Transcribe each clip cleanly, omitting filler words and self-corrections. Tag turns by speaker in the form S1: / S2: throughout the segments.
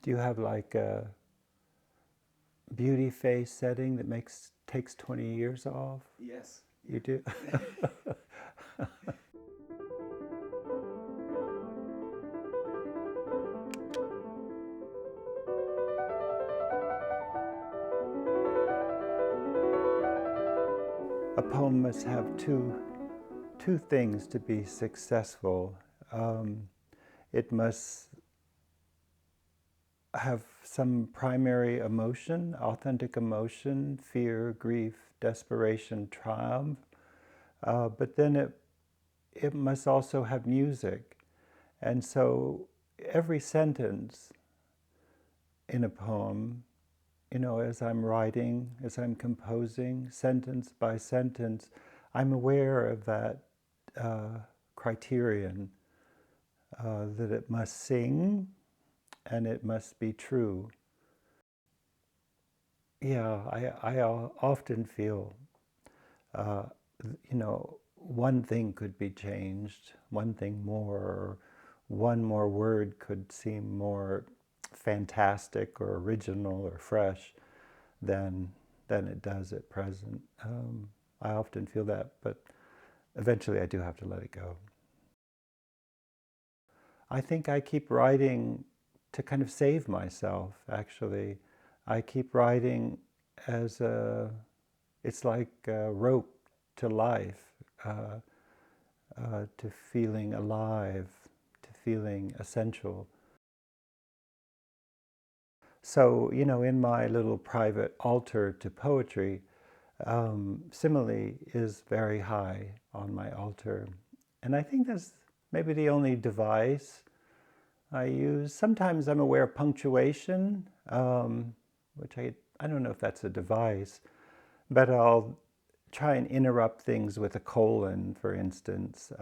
S1: Do you have like a beauty face setting that takes 20 years off?
S2: Yes.
S1: You do? A poem must have two things to be successful. It must have some primary emotion, authentic emotion, fear, grief, desperation, triumph. But then it must also have music. And so every sentence in a poem, as I'm writing, as I'm composing, sentence by sentence, I'm aware of that criterion, that it must sing and it must be true. Yeah, I often feel, uh, one thing could be changed, one thing more, or one more word could seem more fantastic or original or fresh than it does at present. I often feel that, but eventually I do have to let it go. I think I keep writing to kind of save myself, actually. I keep writing it's like a rope to life, to feeling alive, to feeling essential. So, in my little private altar to poetry, simile is very high on my altar. And I think that's maybe the only device I use. Sometimes I'm aware of punctuation, which I don't know if that's a device, but I'll try and interrupt things with a colon, for instance,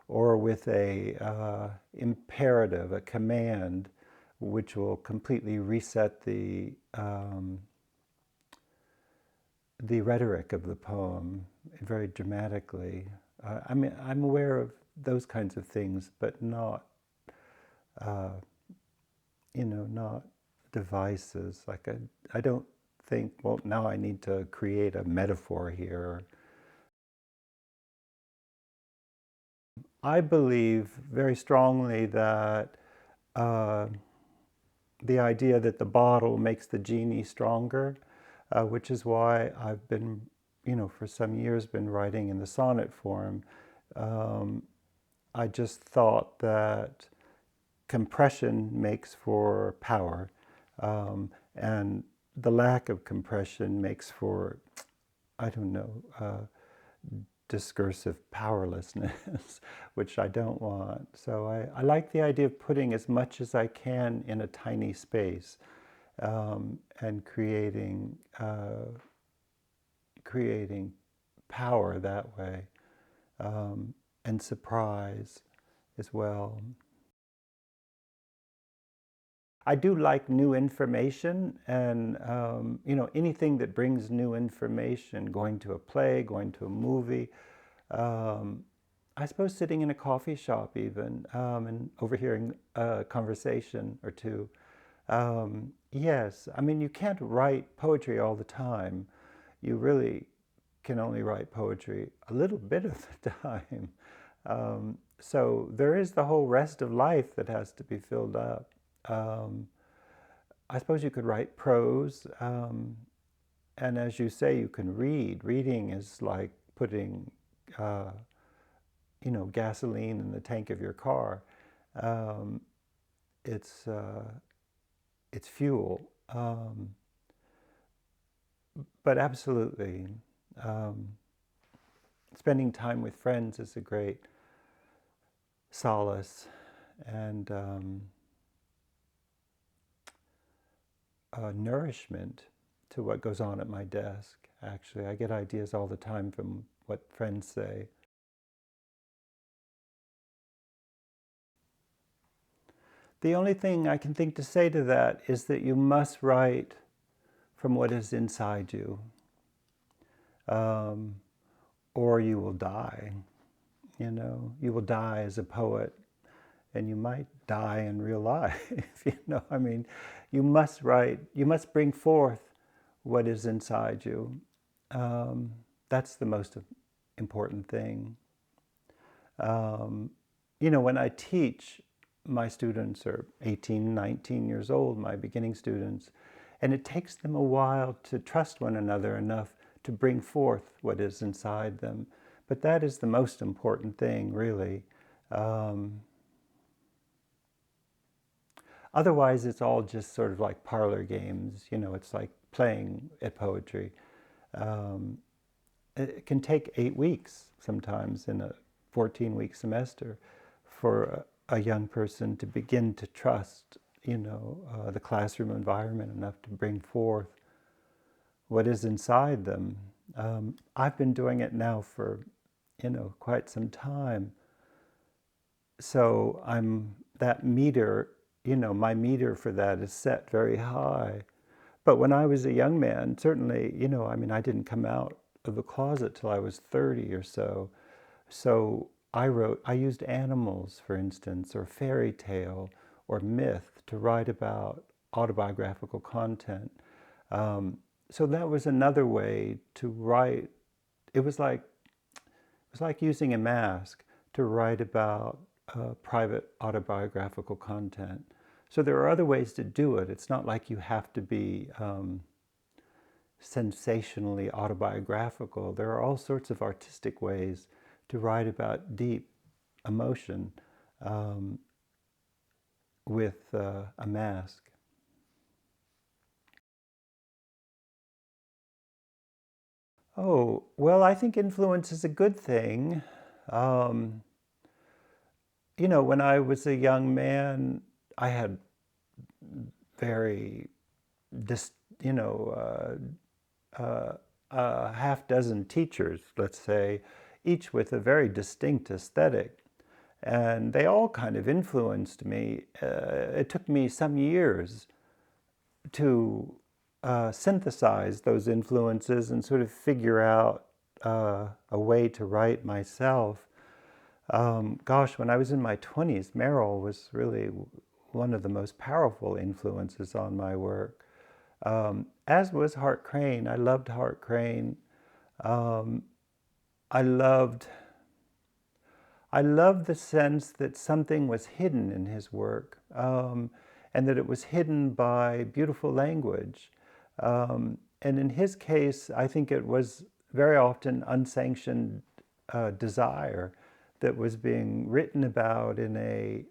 S1: or with a imperative, a command, which will completely reset the rhetoric of the poem very dramatically. I'm aware of those kinds of things, but not, not devices. I don't think, well, now I need to create a metaphor here. I believe very strongly that uh, the idea that the bottle makes the genie stronger, which is why I've been, for some years been writing in the sonnet form. I just thought that compression makes for power, and the lack of compression makes for, I don't know, discursive powerlessness, which I don't want. So I like the idea of putting as much as I can in a tiny space, and creating power that way, and surprise as well. I do like new information, and anything that brings new information, going to a play, going to a movie. I suppose sitting in a coffee shop even, and overhearing a conversation or two. Yes, I mean, you can't write poetry all the time. You really can only write poetry a little bit of the time. So there is the whole rest of life that has to be filled up. I suppose you could write prose, and as you say, you can read. Reading is like putting, gasoline in the tank of your car. Um, it's it's fuel, but absolutely, um, spending time with friends is a great solace and nourishment to what goes on at my desk. Actually, I get ideas all the time from what friends say. The only thing I can think to say to that is that you must write from what is inside you, um, or you will die. You will die as a poet, and you might die in real life. I mean, you must write, you must bring forth what is inside you. Um, that's the most important thing. Um, when I teach, my students are 18, 19 years old, my beginning students, and it takes them a while to trust one another enough to bring forth what is inside them. But that is the most important thing, really. Um, Otherwise, it's all just sort of like parlor games. It's like playing at poetry. Um, it can take 8 weeks sometimes in a 14-week semester for a young person to begin to trust, the classroom environment enough to bring forth what is inside them. I've been doing it now for, quite some time. So that meter, my meter for that is set very high. But when I was a young man, certainly, I didn't come out of the closet till I was 30 or so. So I used animals, for instance, or fairy tale or myth to write about autobiographical content. So that was another way to write. It was like using a mask to write about private autobiographical content. So there are other ways to do it. It's not like you have to be sensationally autobiographical. There are all sorts of artistic ways to write about deep emotion um, with a mask. Oh, well, I think influence is a good thing. Um, when I was a young man, I had very, dis, you know, a half dozen teachers, let's say, each with a very distinct aesthetic. And they all kind of influenced me. It took me some years to synthesize those influences and sort of figure out a way to write myself. Gosh, when I was in my 20s, Merrill was really one of the most powerful influences on my work. As was Hart Crane. I loved Hart Crane. Um, I loved I loved the sense that something was hidden in his work, and that it was hidden by beautiful language. And in his case, I think it was very often unsanctioned desire that was being written about in a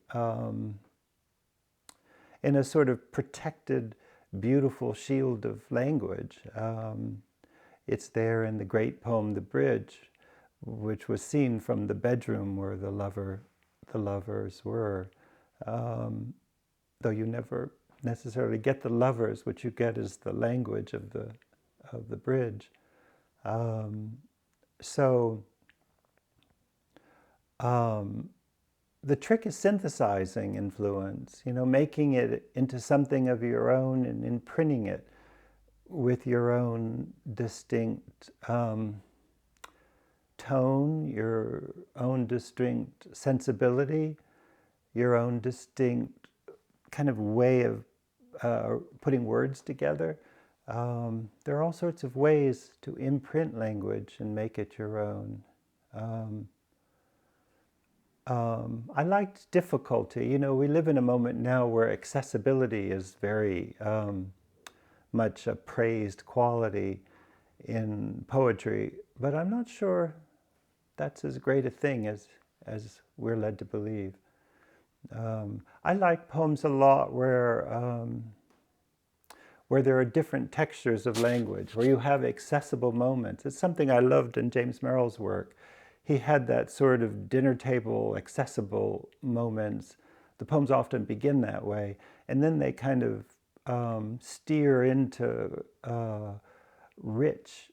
S1: sort of protected, beautiful shield of language. It's there in the great poem "The Bridge," which was seen from the bedroom where the lovers were. Um, though you never necessarily get the lovers, what you get is the language of the bridge. Um, so um, the trick is synthesizing influence, making it into something of your own and imprinting it with your own distinct tone, your own distinct sensibility, your own distinct kind of way of putting words together. There are all sorts of ways to imprint language and make it your own. Um, I liked difficulty. We live in a moment now where accessibility is very much a praised quality in poetry, but I'm not sure that's as great a thing as we're led to believe. I like poems a lot where there are different textures of language, where you have accessible moments. It's something I loved in James Merrill's work. He had that sort of dinner table accessible moments. The poems often begin that way, and then they kind of steer into rich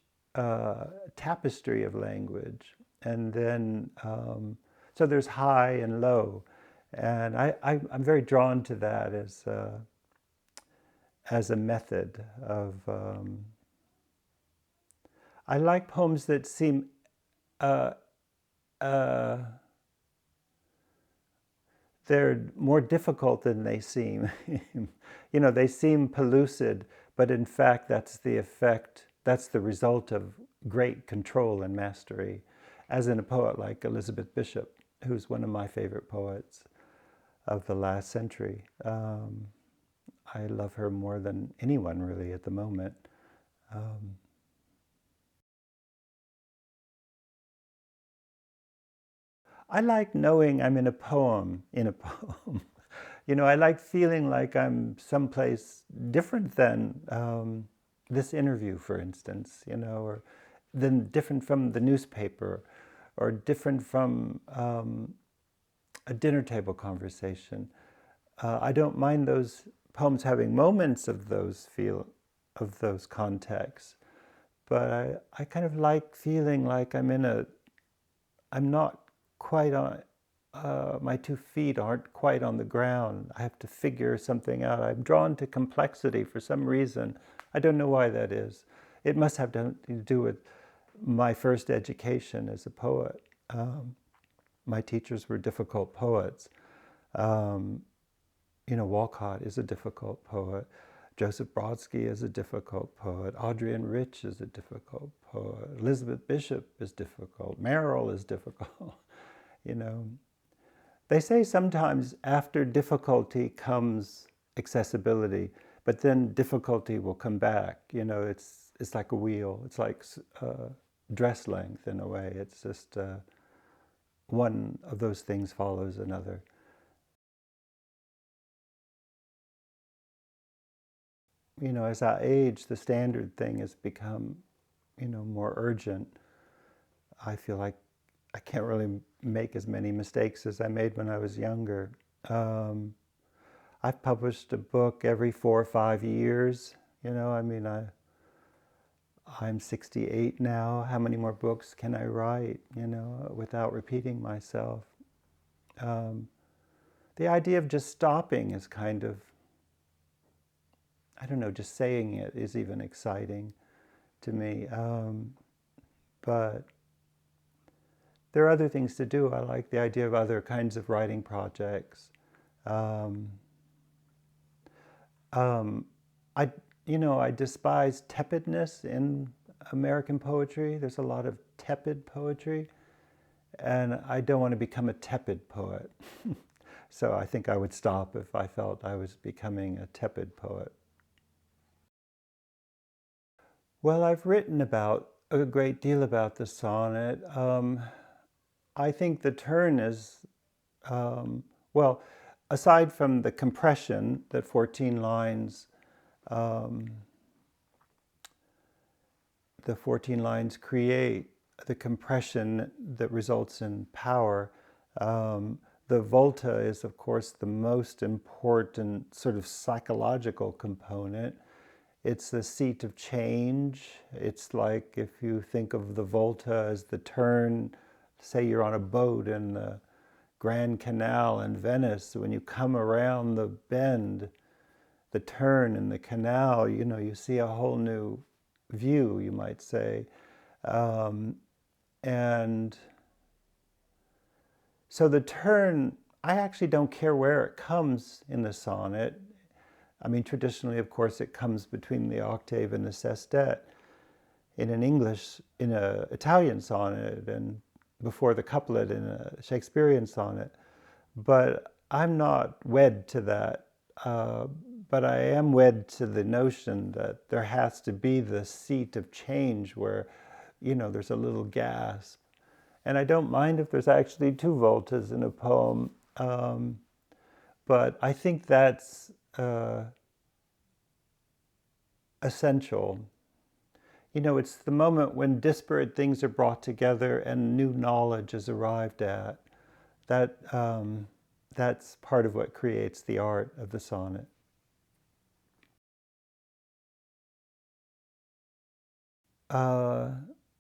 S1: tapestry of language. And then, so there's high and low. And I'm very drawn to that as a method of. I like poems that seem uh, uh, they're more difficult than they seem. They seem pellucid, but in fact, that's the effect, that's the result of great control and mastery, as in a poet like Elizabeth Bishop, who's one of my favorite poets of the last century. I love her more than anyone really at the moment. Um, I like knowing I'm in a poem, I like feeling like I'm someplace different than this interview, for instance, or then different from the newspaper or different from a dinner table conversation. I don't mind those poems having moments of those contexts, but I kind of like feeling like I'm not quite on, my 2 feet aren't quite on the ground. I have to figure something out. I'm drawn to complexity for some reason. I don't know why that is. It must have to do with my first education as a poet. My teachers were difficult poets. Um, Walcott is a difficult poet. Joseph Brodsky is a difficult poet. Adrienne Rich is a difficult poet. Elizabeth Bishop is difficult. Merrill is difficult. you know. They say sometimes after difficulty comes accessibility, but then difficulty will come back. It's like a wheel. It's like dress length in a way. It's just one of those things follows another. As I age, the standard thing has become, more urgent. I feel like I can't really make as many mistakes as I made when I was younger. Um, I've published a book every 4 or 5 years. I'm 68 now. How many more books can I write, without repeating myself? Um, the idea of just stopping is kind of, I don't know, just saying it is even exciting to me. But there are other things to do. I like the idea of other kinds of writing projects. Um, um, I, I despise tepidness in American poetry. There's a lot of tepid poetry, and I don't want to become a tepid poet. So I think I would stop if I felt I was becoming a tepid poet. Well, I've written about a great deal about the sonnet. I think the turn is, um, well, aside from the compression that 14 lines, um, the 14 lines create, the compression that results in power. The volta is, of course, the most important sort of psychological component. It's the seat of change. It's like if you think of the volta as the turn, say you're on a boat in the Grand Canal in Venice, when you come around the bend, the turn in the canal, you see a whole new view, you might say. Um, and so the turn, I actually don't care where it comes in the sonnet. I mean, traditionally, of course, it comes between the octave and the sestet in an Italian sonnet, and before the couplet in a Shakespearean sonnet. But I'm not wed to that. But I am wed to the notion that there has to be the seat of change where, there's a little gasp. And I don't mind if there's actually two voltas in a poem, but I think that's essential. It's the moment when disparate things are brought together and new knowledge is arrived at. That that's part of what creates the art of the sonnet. Uh,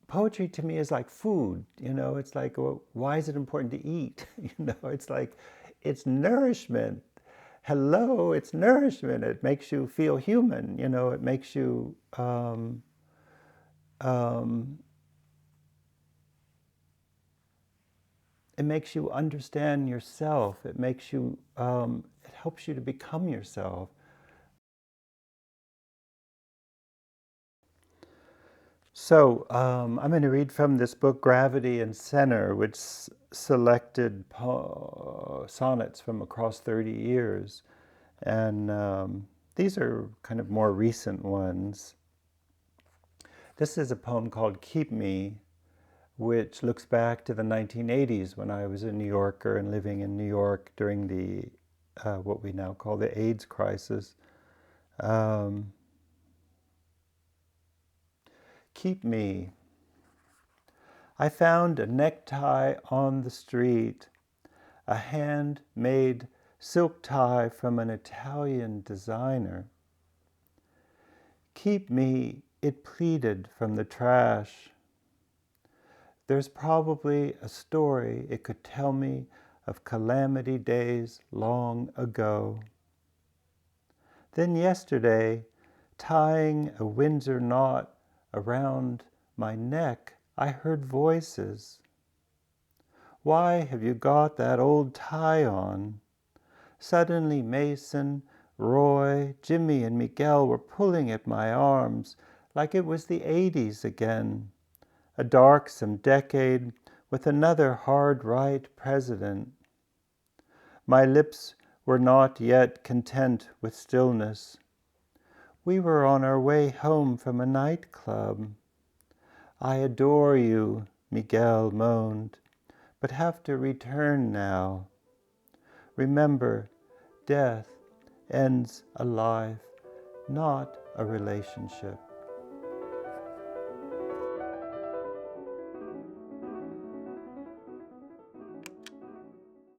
S1: Poetry to me is like food. It's like, well, why is it important to eat? It's like, it's nourishment. Hello, it's nourishment. It makes you feel human. It makes you um, it makes you understand yourself. It makes you, it helps you to become yourself. So I'm going to read from this book, Gravity and Center, which selected sonnets from across 30 years. And these are kind of more recent ones. This is a poem called Keep Me, which looks back to the 1980s when I was a New Yorker and living in New York during the what we now call the AIDS crisis. Um, Keep me. I found a necktie on the street, a handmade silk tie from an Italian designer. Keep me, it pleaded from the trash. There's probably a story it could tell me of calamity days long ago. Then yesterday, tying a Windsor knot around my neck, I heard voices. Why have you got that old tie on? Suddenly Mason, Roy, Jimmy, and Miguel were pulling at my arms like it was the 80s again, a darksome decade with another hard right president. My lips were not yet content with stillness. We were on our way home from a nightclub. I adore you, Miguel moaned, but have to return now. Remember, death ends a life, not a relationship.